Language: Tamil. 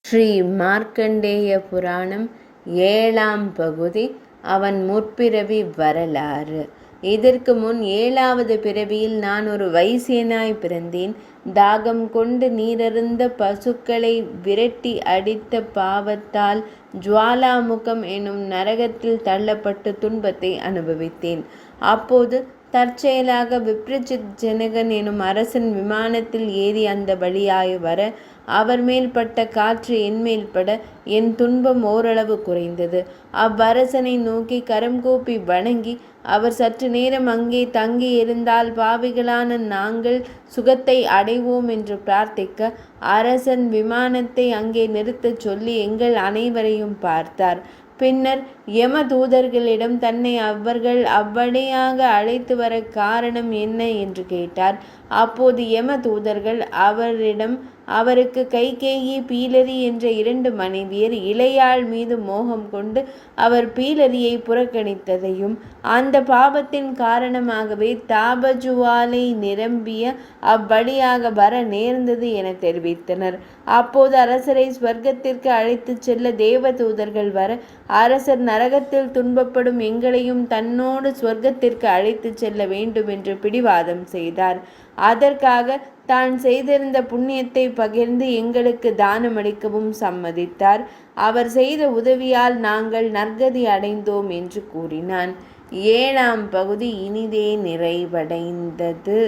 ஸ்ரீ மார்க்கண்டேய புராணம் 7ஆம் பகுதி. அவன் முற்பிறவி வரலாறு. இதற்கு முன் 7வது பிறவியில் நான் ஒரு வைசியனாய் பிறந்தேன். தாகம் கொண்டு நீரருந்த பசுக்களை விரட்டி அடித்த பாவத்தால் ஜுவாலாமுகம் எனும் நரகத்தில் தள்ளப்பட்டு துன்பத்தை அனுபவித்தேன். அப்போது தற்செயலாக விப்ரசித் ஜனகன் எனும் அரசன் விமானத்தில் ஏறி அந்த வழியாய் வர, அவர் மேல் பட்ட காற்று என்மேல் பட என் துன்பம் ஓரளவு குறைந்தது. அவ்வரசனை நோக்கி கரம் கூப்பி வணங்கி, அவர் சற்று நேரம் அங்கே தங்கி இருந்தால் பாவிகளான நாங்கள் சுகத்தை அடைவோம் என்று பிரார்த்திக்க, அரசன் விமானத்தை அங்கே நிறுத்தச் சொல்லி எங்கள் அனைவரையும் பார்த்தார். பின்னர் யம தூதர்களிடம் தன்னை அவர்கள் அவ்வழியாக அழைத்து வர காரணம் என்ன என்று கேட்டார். அப்போது யம தூதர்கள் அவருக்கு கைகேயி, பீலரி என்ற 2 மனைவியர் இளையாள் மீது மோகம் கொண்டு அவர் பீலரியை புறக்கணித்ததையும், அந்த பாபத்தின் காரணமாகவே தாபஜுவாலை நிரம்பிய அவ்வழியாக வர நேர்ந்தது என தெரிவித்தனர். அப்போது அரசரை ஸ்வர்க்கத்திற்கு அழைத்துச் செல்ல தேவதூதர்கள் வர, அரசர் நரகத்தில் துன்பப்படும் எங்களையும் தன்னோடு ஸ்வர்க்கத்திற்கு அழைத்துச் செல்ல வேண்டும் என்று பிடிவாதம் செய்தார். அதற்காக தான் செய்திருந்த புண்ணியத்தை பகிர்ந்து எங்களுக்கு தானமளிக்கவும் சம்மதித்தார். அவர் செய்த உதவியால் நாங்கள் நற்கதி அடைந்தோம் என்று கூறினான். 7ஆம் பகுதி இனிதே நிறைவடைந்தது.